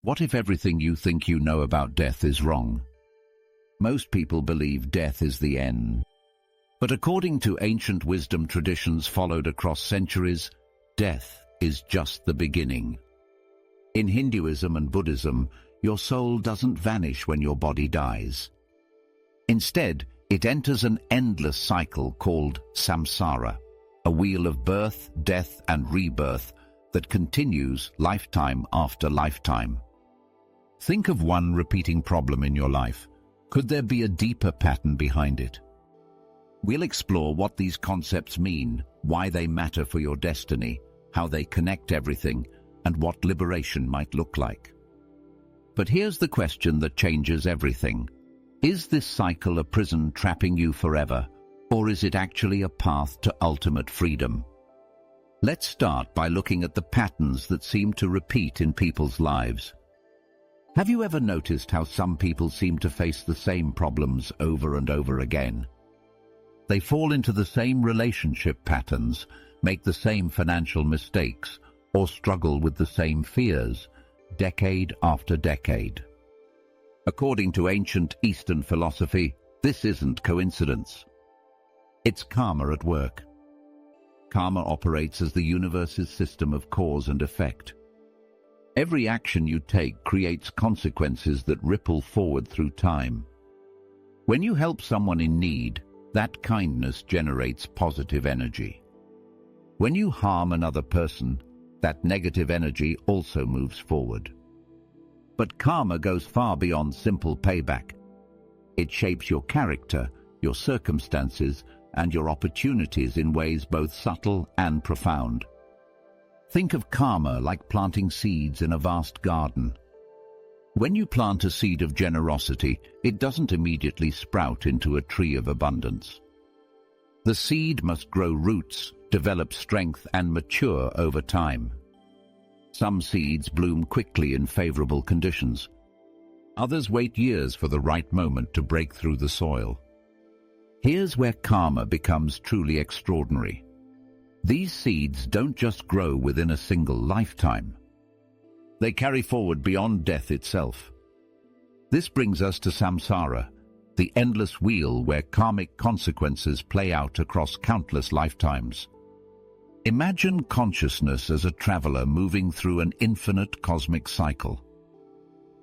What if everything you think you know about death is wrong? Most people believe death is the end. But according to ancient wisdom traditions followed across centuries, death is just the beginning. In Hinduism and Buddhism, your soul doesn't vanish when your body dies. Instead, it enters an endless cycle called Samsara, a wheel of birth, death, and rebirth that continues lifetime after lifetime. Think of one repeating problem in your life. Could there be a deeper pattern behind it? We'll explore what these concepts mean, why they matter for your destiny, how they connect everything, and what liberation might look like. But here's the question that changes everything. Is this cycle a prison trapping you forever, or is it actually a path to ultimate freedom? Let's start by looking at the patterns that seem to repeat in people's lives. Have you ever noticed how some people seem to face the same problems over and over again? They fall into the same relationship patterns, make the same financial mistakes, or struggle with the same fears, decade after decade. According to ancient Eastern philosophy, this isn't coincidence. It's karma at work. Karma operates as the universe's system of cause and effect. Every action you take creates consequences that ripple forward through time. When you help someone in need, that kindness generates positive energy. When you harm another person, that negative energy also moves forward. But karma goes far beyond simple payback. It shapes your character, your circumstances, and your opportunities in ways both subtle and profound. Think of karma like planting seeds in a vast garden. When you plant a seed of generosity, it doesn't immediately sprout into a tree of abundance. The seed must grow roots, develop strength, and mature over time. Some seeds bloom quickly in favorable conditions. Others wait years for the right moment to break through the soil. Here's where karma becomes truly extraordinary. These seeds don't just grow within a single lifetime. They carry forward beyond death itself. This brings us to samsara, the endless wheel where karmic consequences play out across countless lifetimes. Imagine consciousness as a traveler moving through an infinite cosmic cycle.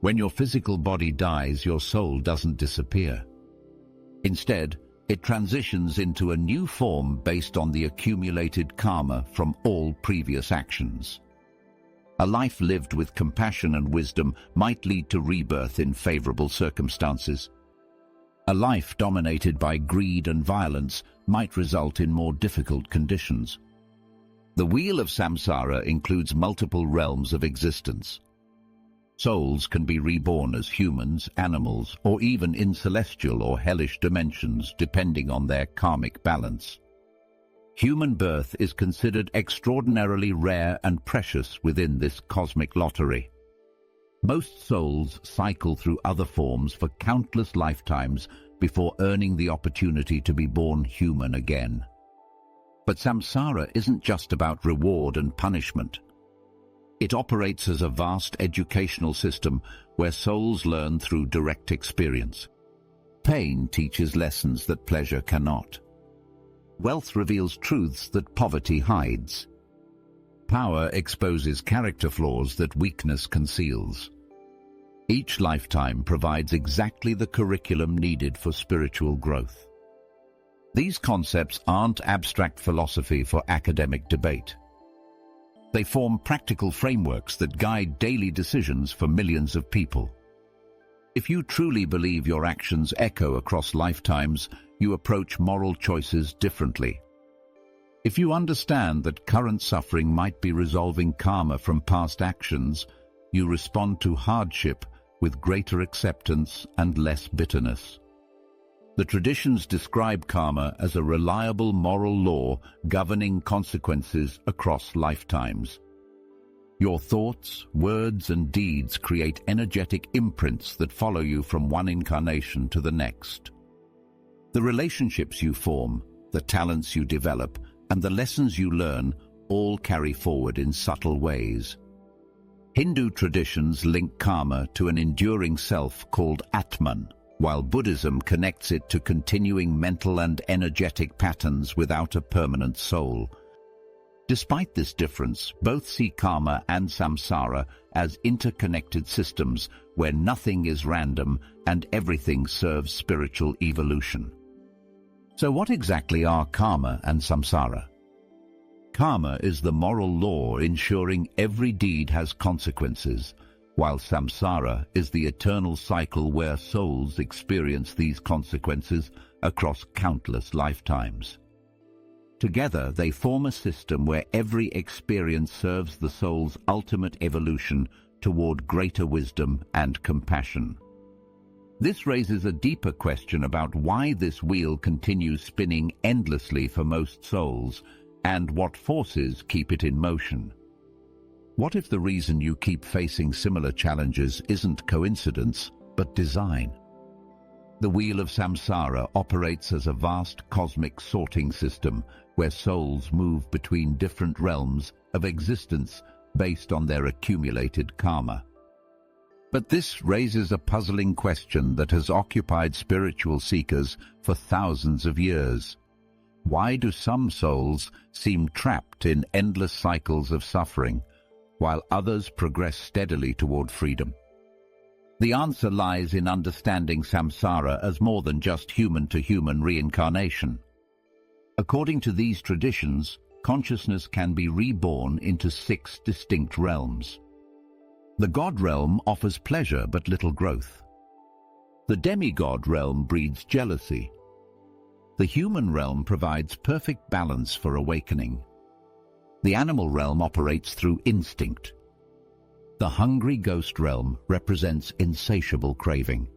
When your physical body dies, your soul doesn't disappear. Instead, it transitions into a new form based on the accumulated karma from all previous actions. A life lived with compassion and wisdom might lead to rebirth in favorable circumstances. A life dominated by greed and violence might result in more difficult conditions. The wheel of samsara includes multiple realms of existence. Souls can be reborn as humans, animals, or even in celestial or hellish dimensions, depending on their karmic balance. Human birth is considered extraordinarily rare and precious within this cosmic lottery. Most souls cycle through other forms for countless lifetimes before earning the opportunity to be born human again. But samsara isn't just about reward and punishment. It operates as a vast educational system where souls learn through direct experience. Pain teaches lessons that pleasure cannot. Wealth reveals truths that poverty hides. Power exposes character flaws that weakness conceals. Each lifetime provides exactly the curriculum needed for spiritual growth. These concepts aren't abstract philosophy for academic debate. They form practical frameworks that guide daily decisions for millions of people. If you truly believe your actions echo across lifetimes, you approach moral choices differently. If you understand that current suffering might be resolving karma from past actions, you respond to hardship with greater acceptance and less bitterness. The traditions describe karma as a reliable moral law governing consequences across lifetimes. Your thoughts, words, and deeds create energetic imprints that follow you from one incarnation to the next. The relationships you form, the talents you develop, and the lessons you learn all carry forward in subtle ways. Hindu traditions link karma to an enduring self called Atman, while Buddhism connects it to continuing mental and energetic patterns without a permanent soul. Despite this difference, both see karma and samsara as interconnected systems where nothing is random and everything serves spiritual evolution. So what exactly are karma and samsara? Karma is the moral law ensuring every deed has consequences, while samsara is the eternal cycle where souls experience these consequences across countless lifetimes. Together, they form a system where every experience serves the soul's ultimate evolution toward greater wisdom and compassion. This raises a deeper question about why this wheel continues spinning endlessly for most souls and what forces keep it in motion. What if the reason you keep facing similar challenges isn't coincidence, but design? The wheel of samsara operates as a vast cosmic sorting system where souls move between different realms of existence based on their accumulated karma. But this raises a puzzling question that has occupied spiritual seekers for thousands of years. Why do some souls seem trapped in endless cycles of suffering, while others progress steadily toward freedom? The answer lies in understanding samsara as more than just human-to-human reincarnation. According to these traditions, consciousness can be reborn into 6 distinct realms. The God realm offers pleasure but little growth. The demigod realm breeds jealousy. The human realm provides perfect balance for awakening. The animal realm operates through instinct. The hungry ghost realm represents insatiable craving.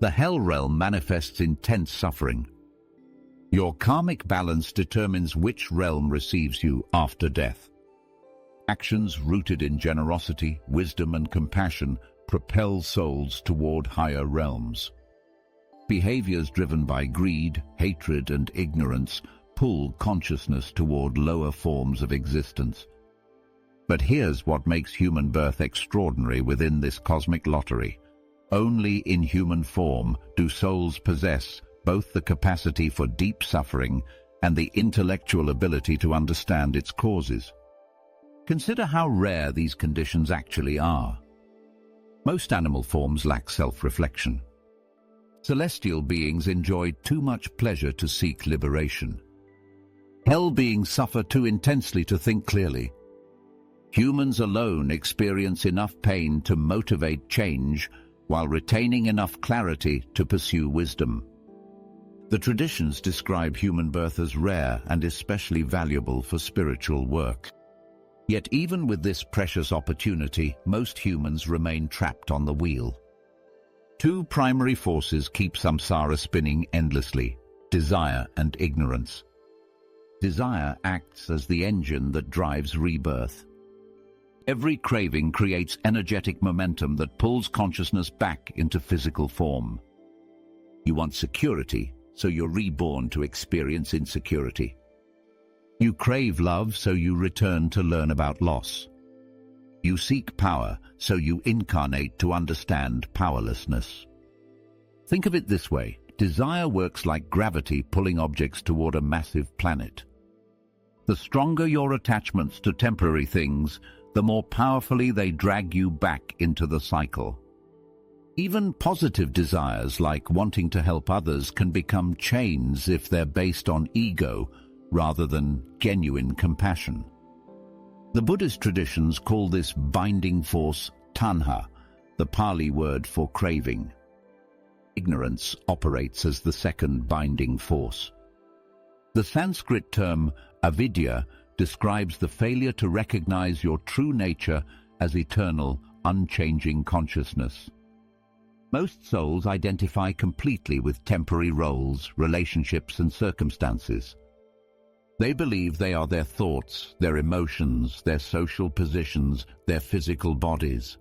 The hell realm manifests intense suffering. Your karmic balance determines which realm receives you after death. Actions rooted in generosity, wisdom, and compassion propel souls toward higher realms. Behaviors driven by greed, hatred, and ignorance pull consciousness toward lower forms of existence. But here's what makes human birth extraordinary within this cosmic lottery. Only in human form do souls possess both the capacity for deep suffering and the intellectual ability to understand its causes. Consider how rare these conditions actually are. Most animal forms lack self-reflection. Celestial beings enjoy too much pleasure to seek liberation. Hell beings suffer too intensely to think clearly. Humans alone experience enough pain to motivate change while retaining enough clarity to pursue wisdom. The traditions describe human birth as rare and especially valuable for spiritual work. Yet even with this precious opportunity, most humans remain trapped on the wheel. 2 primary forces keep samsara spinning endlessly: desire and ignorance. Desire acts as the engine that drives rebirth. Every craving creates energetic momentum that pulls consciousness back into physical form. You want security, so you're reborn to experience insecurity. You crave love, so you return to learn about loss. You seek power, so you incarnate to understand powerlessness. Think of it this way: desire works like gravity pulling objects toward a massive planet. The stronger your attachments to temporary things, the more powerfully they drag you back into the cycle. Even positive desires like wanting to help others can become chains if they're based on ego rather than genuine compassion. The Buddhist traditions call this binding force tanha, the Pali word for craving. Ignorance operates as the second binding force. The Sanskrit term avidya describes the failure to recognize your true nature as eternal, unchanging consciousness. Most souls identify completely with temporary roles, relationships, and circumstances. They believe they are their thoughts, their emotions, their social positions, their physical bodies.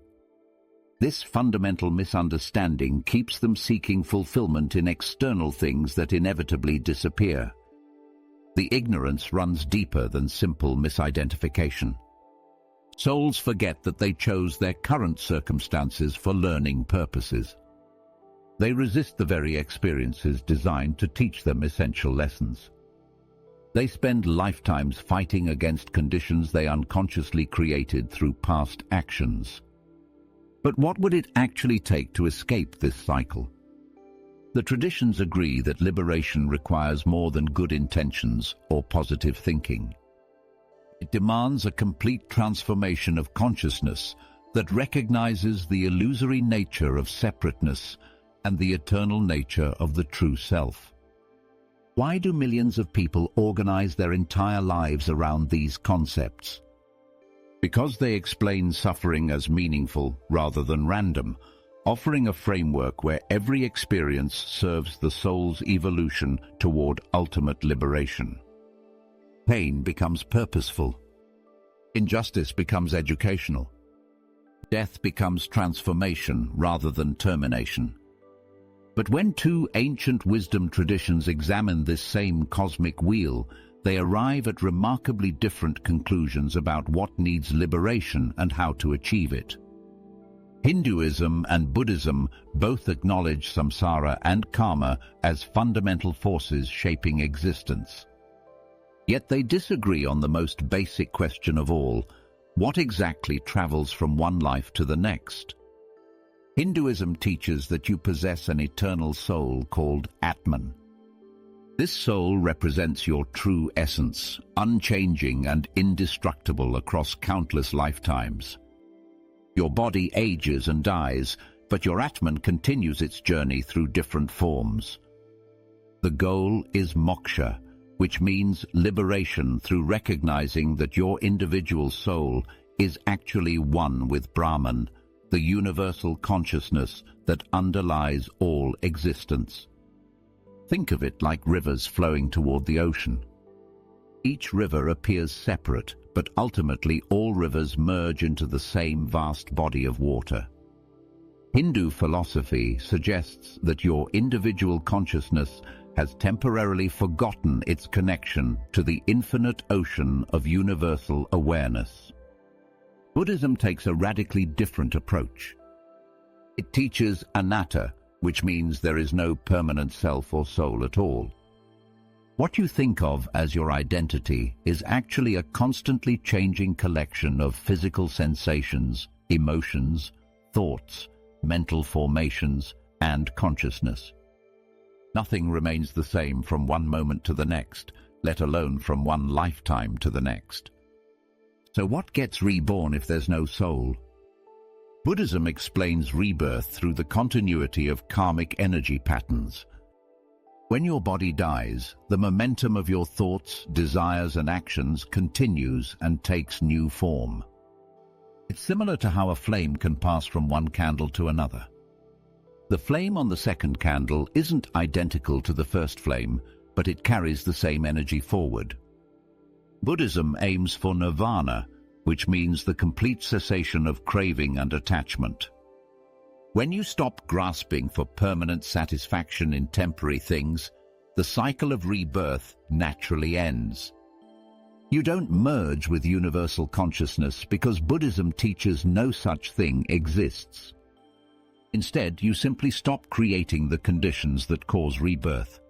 This fundamental misunderstanding keeps them seeking fulfillment in external things that inevitably disappear. The ignorance runs deeper than simple misidentification. Souls forget that they chose their current circumstances for learning purposes. They resist the very experiences designed to teach them essential lessons. They spend lifetimes fighting against conditions they unconsciously created through past actions. But what would it actually take to escape this cycle? The traditions agree that liberation requires more than good intentions or positive thinking. It demands a complete transformation of consciousness that recognizes the illusory nature of separateness and the eternal nature of the true self. Why do millions of people organize their entire lives around these concepts? Because they explain suffering as meaningful rather than random, offering a framework where every experience serves the soul's evolution toward ultimate liberation. Pain becomes purposeful. Injustice becomes educational. Death becomes transformation rather than termination. But when two ancient wisdom traditions examine this same cosmic wheel, they arrive at remarkably different conclusions about what needs liberation and how to achieve it. Hinduism and Buddhism both acknowledge samsara and karma as fundamental forces shaping existence. Yet they disagree on the most basic question of all: what exactly travels from one life to the next? Hinduism teaches that you possess an eternal soul called Atman. This soul represents your true essence, unchanging and indestructible across countless lifetimes. Your body ages and dies, but your Atman continues its journey through different forms. The goal is moksha, which means liberation through recognizing that your individual soul is actually one with Brahman, the universal consciousness that underlies all existence. Think of it like rivers flowing toward the ocean. Each river appears separate, but ultimately all rivers merge into the same vast body of water. Hindu philosophy suggests that your individual consciousness has temporarily forgotten its connection to the infinite ocean of universal awareness. Buddhism takes a radically different approach. It teaches anatta, which means there is no permanent self or soul at all. What you think of as your identity is actually a constantly changing collection of physical sensations, emotions, thoughts, mental formations, and consciousness. Nothing remains the same from one moment to the next, let alone from one lifetime to the next. So what gets reborn if there's no soul? Buddhism explains rebirth through the continuity of karmic energy patterns. When your body dies, the momentum of your thoughts, desires, and actions continues and takes new form. It's similar to how a flame can pass from one candle to another. The flame on the second candle isn't identical to the first flame, but it carries the same energy forward. Buddhism aims for nirvana, which means the complete cessation of craving and attachment. When you stop grasping for permanent satisfaction in temporary things, the cycle of rebirth naturally ends. You don't merge with universal consciousness because Buddhism teaches no such thing exists. Instead, you simply stop creating the conditions that cause rebirth.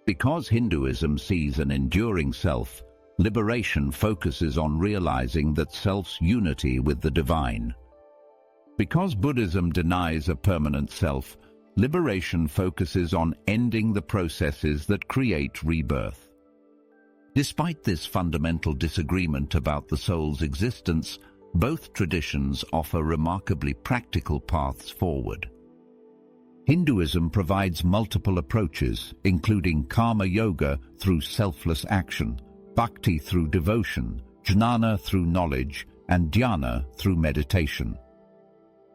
Because Hinduism sees an enduring self, liberation focuses on realizing that self's unity with the divine. Because Buddhism denies a permanent self, liberation focuses on ending the processes that create rebirth. Despite this fundamental disagreement about the soul's existence, both traditions offer remarkably practical paths forward. Hinduism provides multiple approaches, including karma yoga through selfless action, bhakti through devotion, jnana through knowledge, and dhyana through meditation.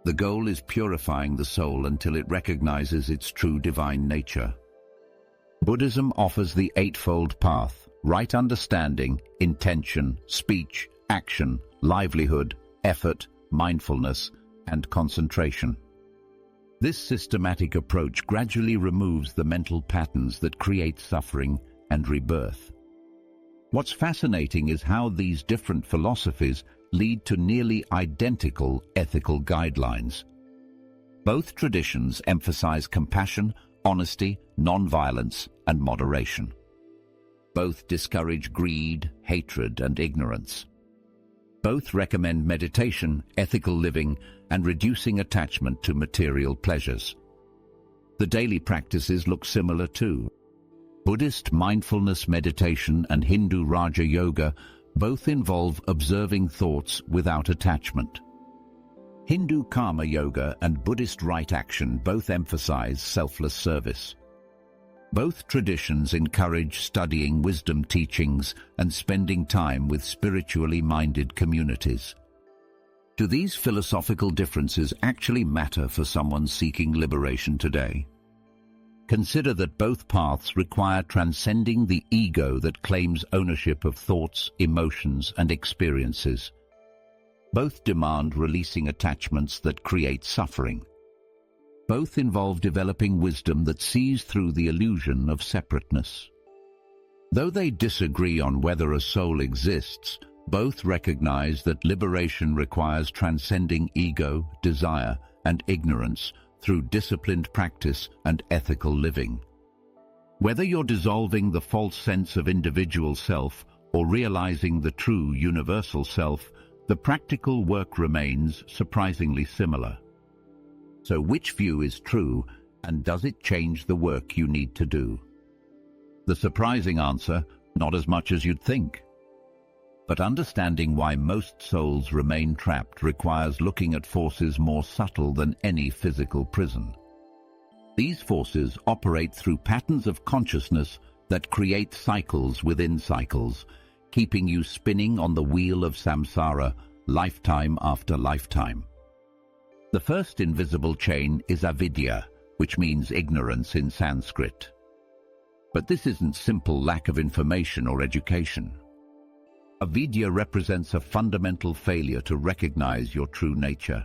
The goal is purifying the soul until it recognizes its true divine nature. Buddhism offers the eightfold path: right understanding, intention, speech, action, livelihood, effort, mindfulness, and concentration. This systematic approach gradually removes the mental patterns that create suffering and rebirth. What's fascinating is how these different philosophies lead to nearly identical ethical guidelines. Both traditions emphasize compassion, honesty, non-violence, and moderation. Both discourage greed, hatred, and ignorance. Both recommend meditation, ethical living, and reducing attachment to material pleasures. The daily practices look similar too. Buddhist mindfulness meditation and Hindu Raja Yoga both involve observing thoughts without attachment. Hindu Karma Yoga and Buddhist right action both emphasize selfless service. Both traditions encourage studying wisdom teachings and spending time with spiritually minded communities. Do these philosophical differences actually matter for someone seeking liberation today? Consider that both paths require transcending the ego that claims ownership of thoughts, emotions, and experiences. Both demand releasing attachments that create suffering. Both involve developing wisdom that sees through the illusion of separateness. Though they disagree on whether a soul exists, both recognize that liberation requires transcending ego, desire, and ignorance through disciplined practice and ethical living. Whether you're dissolving the false sense of individual self or realizing the true universal self, the practical work remains surprisingly similar. So which view is true, and does it change the work you need to do? The surprising answer, not as much as you'd think. But understanding why most souls remain trapped requires looking at forces more subtle than any physical prison. These forces operate through patterns of consciousness that create cycles within cycles, keeping you spinning on the wheel of samsara, lifetime after lifetime. The first invisible chain is avidya, which means ignorance in Sanskrit. But this isn't simple lack of information or education. Avidya represents a fundamental failure to recognize your true nature.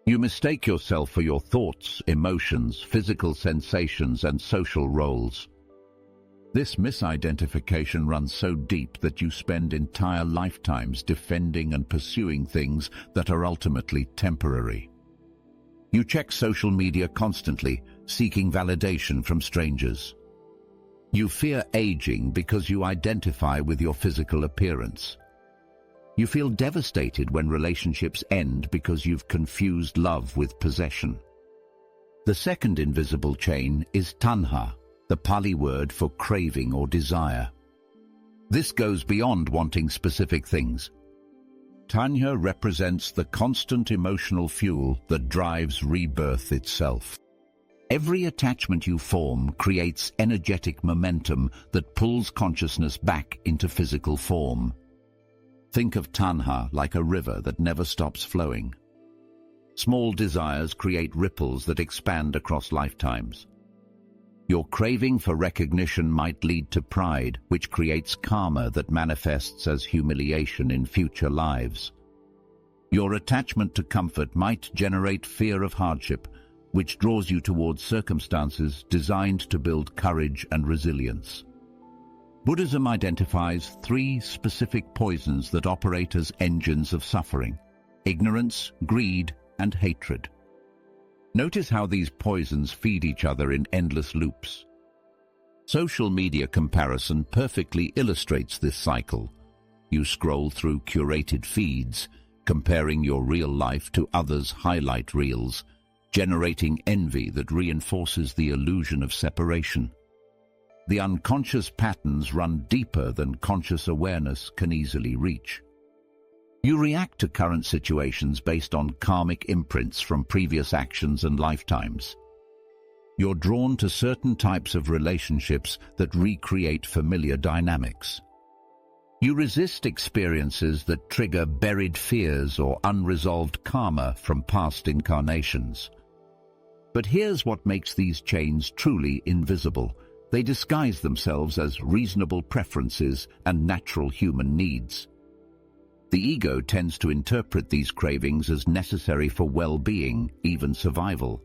You mistake yourself for your thoughts, emotions, physical sensations, and social roles. This misidentification runs so deep that you spend entire lifetimes defending and pursuing things that are ultimately temporary. You check social media constantly, seeking validation from strangers. You fear aging because you identify with your physical appearance. You feel devastated when relationships end because you've confused love with possession. The second invisible chain is tanha, the Pali word for craving or desire. This goes beyond wanting specific things. Tanha represents the constant emotional fuel that drives rebirth itself. Every attachment you form creates energetic momentum that pulls consciousness back into physical form. Think of tanha like a river that never stops flowing. Small desires create ripples that expand across lifetimes. Your craving for recognition might lead to pride, which creates karma that manifests as humiliation in future lives. Your attachment to comfort might generate fear of hardship, which draws you towards circumstances designed to build courage and resilience. Buddhism identifies 3 specific poisons that operate as engines of suffering: ignorance, greed, and hatred. Notice how these poisons feed each other in endless loops. Social media comparison perfectly illustrates this cycle. You scroll through curated feeds, comparing your real life to others' highlight reels, generating envy that reinforces the illusion of separation. The unconscious patterns run deeper than conscious awareness can easily reach. You react to current situations based on karmic imprints from previous actions and lifetimes. You're drawn to certain types of relationships that recreate familiar dynamics. You resist experiences that trigger buried fears or unresolved karma from past incarnations. But here's what makes these chains truly invisible. They disguise themselves as reasonable preferences and natural human needs. The ego tends to interpret these cravings as necessary for well-being, even survival.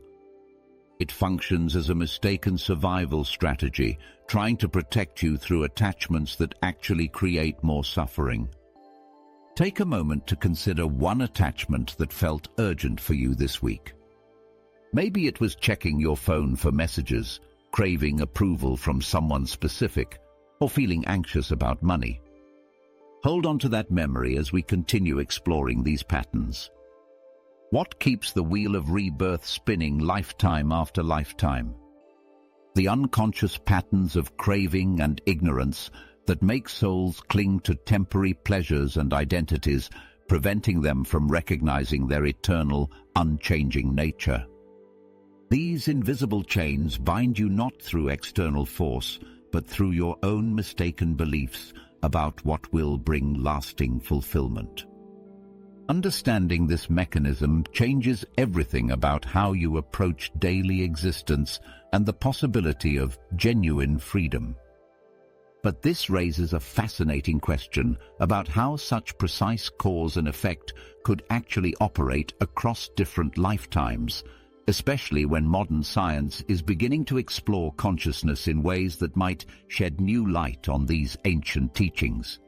It functions as a mistaken survival strategy, trying to protect you through attachments that actually create more suffering. Take a moment to consider one attachment that felt urgent for you this week. Maybe it was checking your phone for messages, craving approval from someone specific, or feeling anxious about money. Hold on to that memory as we continue exploring these patterns. What keeps the wheel of rebirth spinning lifetime after lifetime? The unconscious patterns of craving and ignorance that make souls cling to temporary pleasures and identities, preventing them from recognizing their eternal, unchanging nature. These invisible chains bind you not through external force, but through your own mistaken beliefs about what will bring lasting fulfillment. Understanding this mechanism changes everything about how you approach daily existence and the possibility of genuine freedom. But this raises a fascinating question about how such precise cause and effect could actually operate across different lifetimes, especially when modern science is beginning to explore consciousness in ways that might shed new light on these ancient teachings.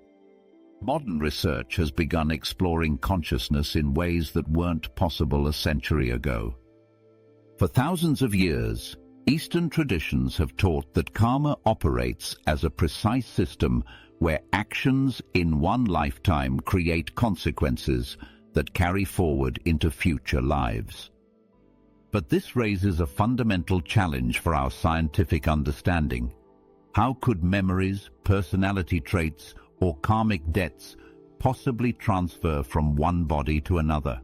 Modern research has begun exploring consciousness in ways that weren't possible a century ago. For thousands of years, Eastern traditions have taught that karma operates as a precise system where actions in one lifetime create consequences that carry forward into future lives. But this raises a fundamental challenge for our scientific understanding. How could memories, personality traits, or karmic debts possibly transfer from one body to another?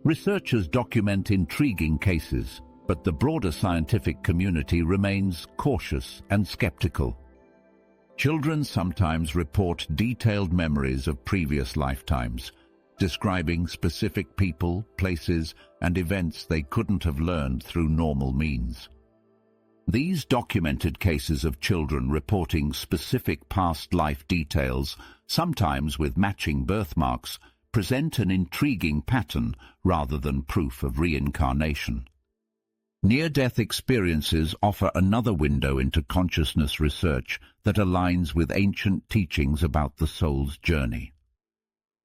Researchers document intriguing cases, but the broader scientific community remains cautious and skeptical. Children sometimes report detailed memories of previous lifetimes, describing specific people, places, and events they couldn't have learned through normal means. These documented cases of children reporting specific past life details, sometimes with matching birthmarks, present an intriguing pattern rather than proof of reincarnation. Near-death experiences offer another window into consciousness research that aligns with ancient teachings about the soul's journey.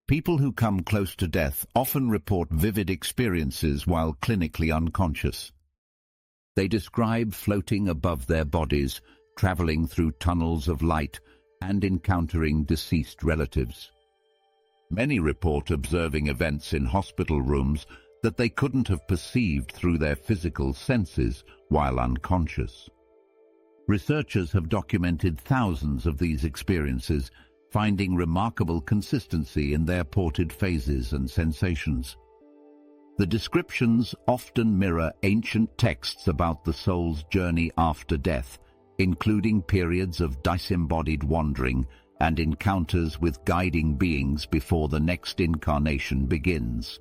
People who come close to death often report vivid experiences while clinically unconscious. They describe floating above their bodies, traveling through tunnels of light, and encountering deceased relatives. Many report observing events in hospital rooms that they couldn't have perceived through their physical senses while unconscious. Researchers have documented thousands of these experiences, finding remarkable consistency in their ported phases and sensations. The descriptions often mirror ancient texts about the soul's journey after death, including periods of disembodied wandering and encounters with guiding beings before the next incarnation begins.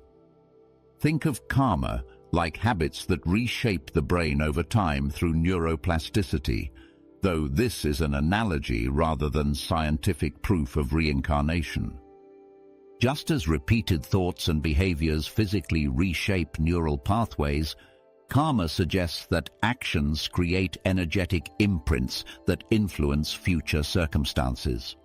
Think of karma like habits that reshape the brain over time through neuroplasticity, though this is an analogy rather than scientific proof of reincarnation. Just as repeated thoughts and behaviors physically reshape neural pathways, karma suggests that actions create energetic imprints that influence future circumstances.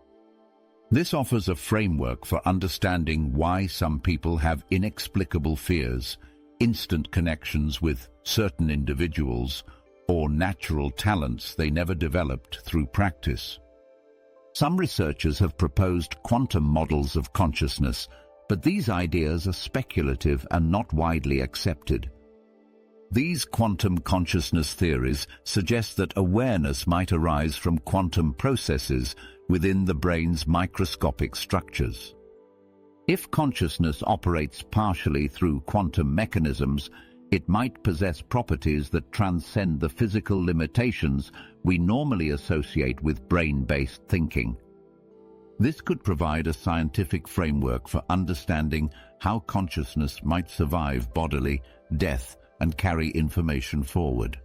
This offers a framework for understanding why some people have inexplicable fears, instant connections with certain individuals, or natural talents they never developed through practice. Some researchers have proposed quantum models of consciousness, but these ideas are speculative and not widely accepted. These quantum consciousness theories suggest that awareness might arise from quantum processes within the brain's microscopic structures. If consciousness operates partially through quantum mechanisms, it might possess properties that transcend the physical limitations we normally associate with brain-based thinking. This could provide a scientific framework for understanding how consciousness might survive bodily death and carry information forward.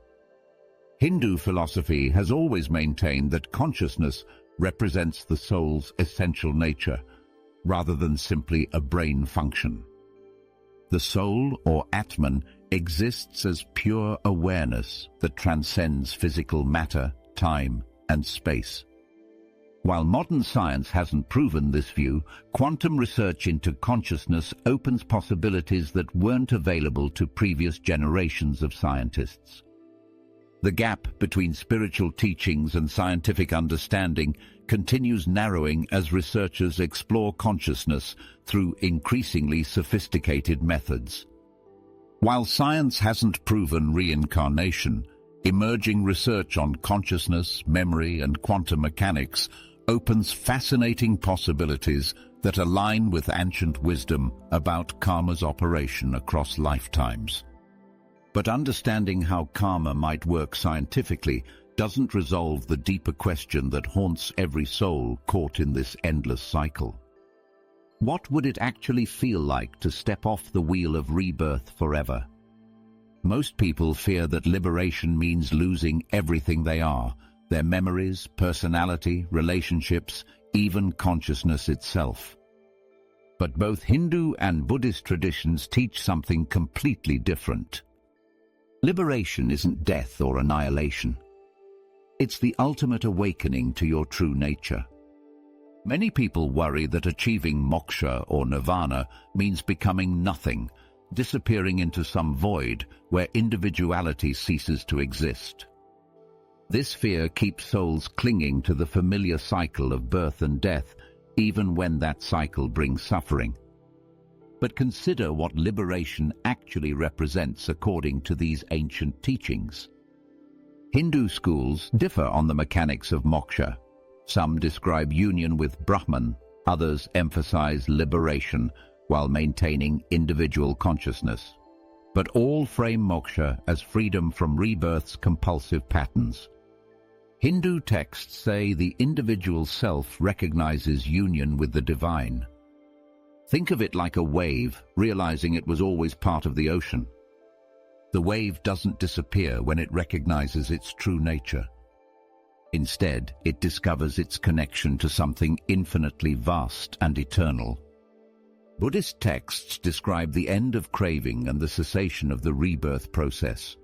Hindu philosophy has always maintained that consciousness represents the soul's essential nature, rather than simply a brain function. The soul, or Atman, exists as pure awareness that transcends physical matter, time, and space. While modern science hasn't proven this view, quantum research into consciousness opens possibilities that weren't available to previous generations of scientists. The gap between spiritual teachings and scientific understanding continues narrowing as researchers explore consciousness through increasingly sophisticated methods. While science hasn't proven reincarnation, emerging research on consciousness, memory, and quantum mechanics opens fascinating possibilities that align with ancient wisdom about karma's operation across lifetimes. But understanding how karma might work scientifically doesn't resolve the deeper question that haunts every soul caught in this endless cycle. What would it actually feel like to step off the wheel of rebirth forever? Most people fear that liberation means losing everything they are, their memories, personality, relationships, even consciousness itself. But both Hindu and Buddhist traditions teach something completely different. Liberation isn't death or annihilation. It's the ultimate awakening to your true nature. Many people worry that achieving moksha or nirvana means becoming nothing, disappearing into some void where individuality ceases to exist. This fear keeps souls clinging to the familiar cycle of birth and death, even when that cycle brings suffering. But consider what liberation actually represents according to these ancient teachings. Hindu schools differ on the mechanics of moksha. Some describe union with Brahman, others emphasize liberation while maintaining individual consciousness. But all frame moksha as freedom from rebirth's compulsive patterns. Hindu texts say the individual self recognizes union with the divine. Think of it like a wave, realizing it was always part of the ocean. The wave doesn't disappear when it recognizes its true nature. Instead, it discovers its connection to something infinitely vast and eternal. Buddhist texts describe the end of craving and the cessation of the rebirth process.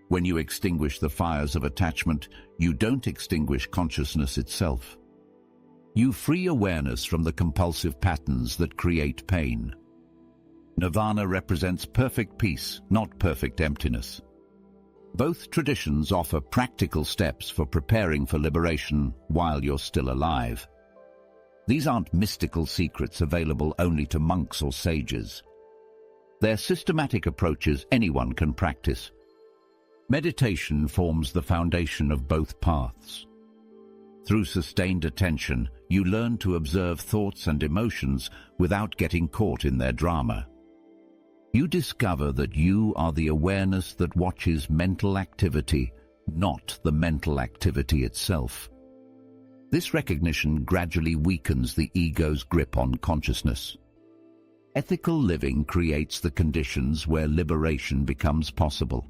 When you extinguish the fires of attachment, you don't extinguish consciousness itself. You free awareness from the compulsive patterns that create pain. Nirvana represents perfect peace, not perfect emptiness. Both traditions offer practical steps for preparing for liberation while you're still alive. These aren't mystical secrets available only to monks or sages. They're systematic approaches anyone can practice. Meditation forms the foundation of both paths. Through sustained attention, you learn to observe thoughts and emotions without getting caught in their drama. You discover that you are the awareness that watches mental activity, not the mental activity itself. This recognition gradually weakens the ego's grip on consciousness. Ethical living creates the conditions where liberation becomes possible.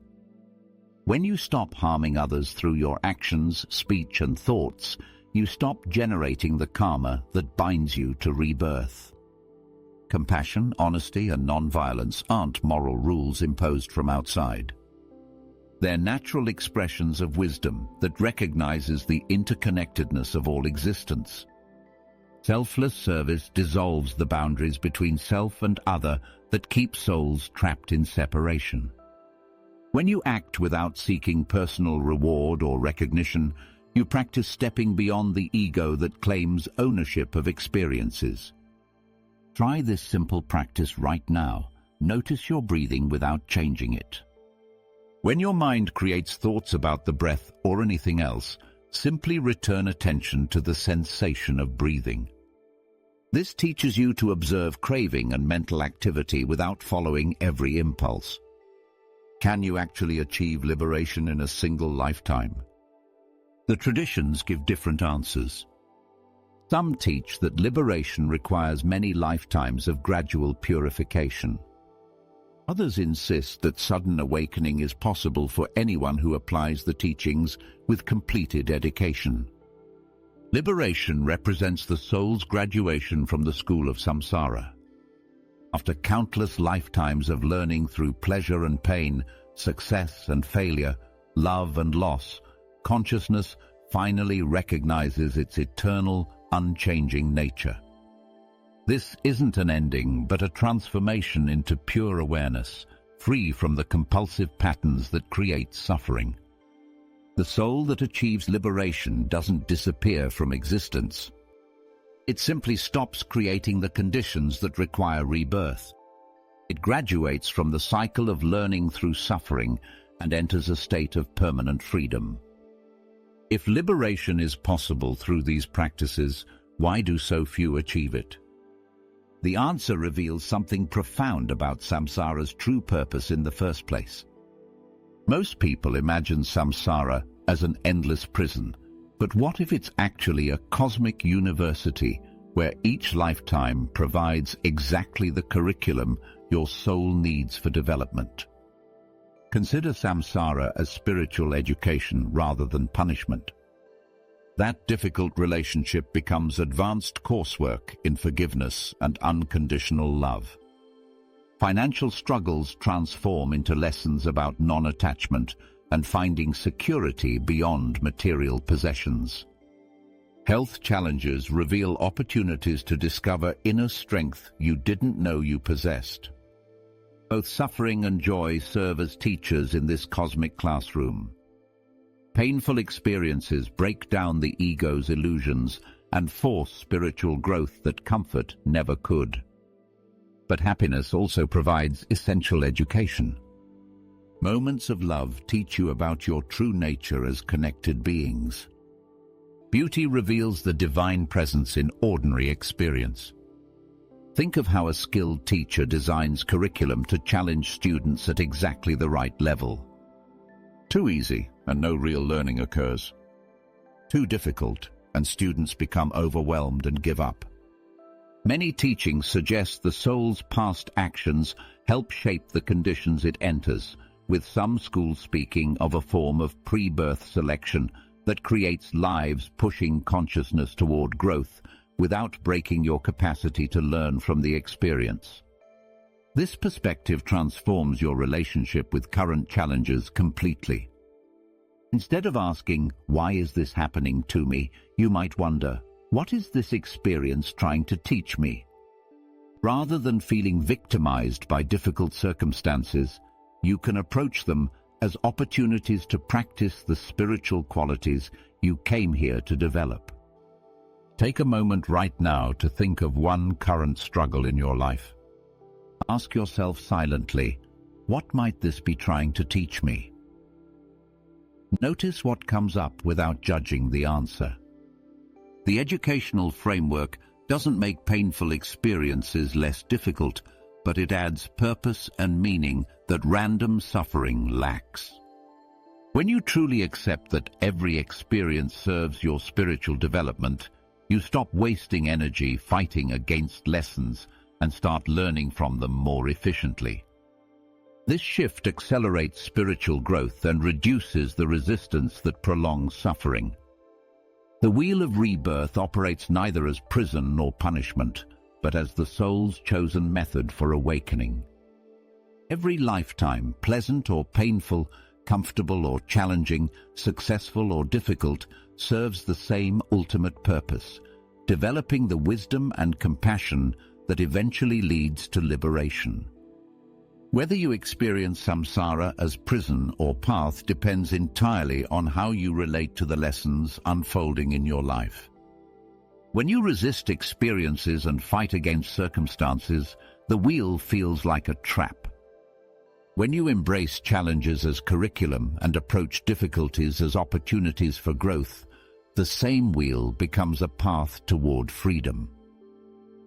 When you stop harming others through your actions, speech, and thoughts, you stop generating the karma that binds you to rebirth. Compassion, honesty, and non-violence aren't moral rules imposed from outside. They're natural expressions of wisdom that recognizes the interconnectedness of all existence. Selfless service dissolves the boundaries between self and other that keep souls trapped in separation. When you act without seeking personal reward or recognition, you practice stepping beyond the ego that claims ownership of experiences. Try this simple practice right now. Notice your breathing without changing it. When your mind creates thoughts about the breath or anything else, simply return attention to the sensation of breathing. This teaches you to observe craving and mental activity without following every impulse. Can you actually achieve liberation in a single lifetime? The traditions give different answers. Some teach that liberation requires many lifetimes of gradual purification. Others insist that sudden awakening is possible for anyone who applies the teachings with completed dedication. Liberation represents the soul's graduation from the school of Samsara. After countless lifetimes of learning through pleasure and pain, success and failure, love and loss, consciousness finally recognizes its eternal, unchanging nature. This isn't an ending, but a transformation into pure awareness, free from the compulsive patterns that create suffering. The soul that achieves liberation doesn't disappear from existence. It simply stops creating the conditions that require rebirth. It graduates from the cycle of learning through suffering and enters a state of permanent freedom. If liberation is possible through these practices, why do so few achieve it? The answer reveals something profound about samsara's true purpose in the first place. Most people imagine samsara as an endless prison, but what if it's actually a cosmic university where each lifetime provides exactly the curriculum your soul needs for development? Consider samsara as spiritual education rather than punishment. That difficult relationship becomes advanced coursework in forgiveness and unconditional love. Financial struggles transform into lessons about non-attachment and finding security beyond material possessions. Health challenges reveal opportunities to discover inner strength you didn't know you possessed. Both suffering and joy serve as teachers in this cosmic classroom. Painful experiences break down the ego's illusions and force spiritual growth that comfort never could. But happiness also provides essential education. Moments of love teach you about your true nature as connected beings. Beauty reveals the divine presence in ordinary experience. Think of how a skilled teacher designs curriculum to challenge students at exactly the right level. Too easy, and no real learning occurs. Too difficult, and students become overwhelmed and give up. Many teachings suggest the soul's past actions help shape the conditions it enters, with some schools speaking of a form of pre-birth selection that creates lives pushing consciousness toward growth without breaking your capacity to learn from the experience. This perspective transforms your relationship with current challenges completely. Instead of asking, "Why is this happening to me?" you might wonder, "What is this experience trying to teach me?" Rather than feeling victimized by difficult circumstances, you can approach them as opportunities to practice the spiritual qualities you came here to develop. Take a moment right now to think of one current struggle in your life. Ask yourself silently, what might this be trying to teach me? Notice what comes up without judging the answer. The educational framework doesn't make painful experiences less difficult, but it adds purpose and meaning that random suffering lacks. When you truly accept that every experience serves your spiritual development, you stop wasting energy fighting against lessons and start learning from them more efficiently. This shift accelerates spiritual growth and reduces the resistance that prolongs suffering. The wheel of rebirth operates neither as prison nor punishment, but as the soul's chosen method for awakening. Every lifetime, pleasant or painful, comfortable or challenging, successful or difficult, serves the same ultimate purpose, developing the wisdom and compassion that eventually leads to liberation. Whether you experience samsara as prison or path depends entirely on how you relate to the lessons unfolding in your life. When you resist experiences and fight against circumstances, the wheel feels like a trap. When you embrace challenges as curriculum and approach difficulties as opportunities for growth, the same wheel becomes a path toward freedom.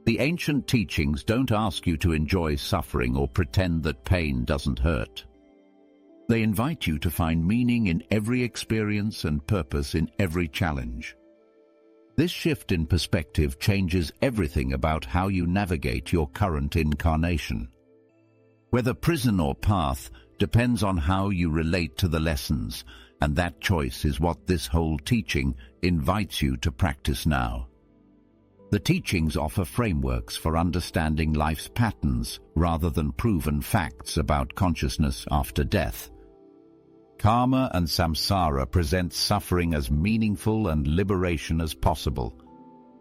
The ancient teachings don't ask you to enjoy suffering or pretend that pain doesn't hurt. They invite you to find meaning in every experience and purpose in every challenge. This shift in perspective changes everything about how you navigate your current incarnation. Whether prison or path depends on how you relate to the lessons, and that choice is what this whole teaching invites you to practice now. The teachings offer frameworks for understanding life's patterns rather than proven facts about consciousness after death. Karma and samsara present suffering as meaningful and liberation as possible.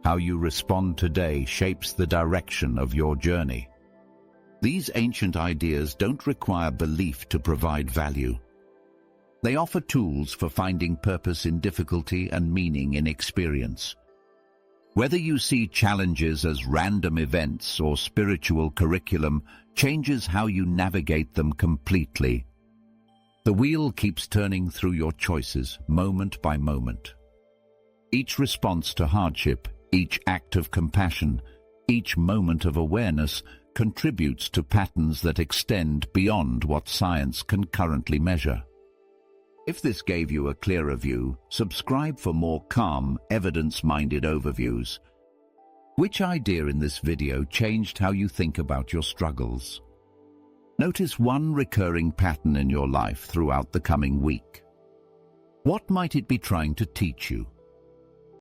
How you respond today shapes the direction of your journey. These ancient ideas don't require belief to provide value. They offer tools for finding purpose in difficulty and meaning in experience. Whether you see challenges as random events or spiritual curriculum changes how you navigate them completely. The wheel keeps turning through your choices, moment by moment. Each response to hardship, each act of compassion, each moment of awareness contributes to patterns that extend beyond what science can currently measure. If this gave you a clearer view, subscribe for more calm, evidence-minded overviews. Which idea in this video changed how you think about your struggles? Notice one recurring pattern in your life throughout the coming week. What might it be trying to teach you?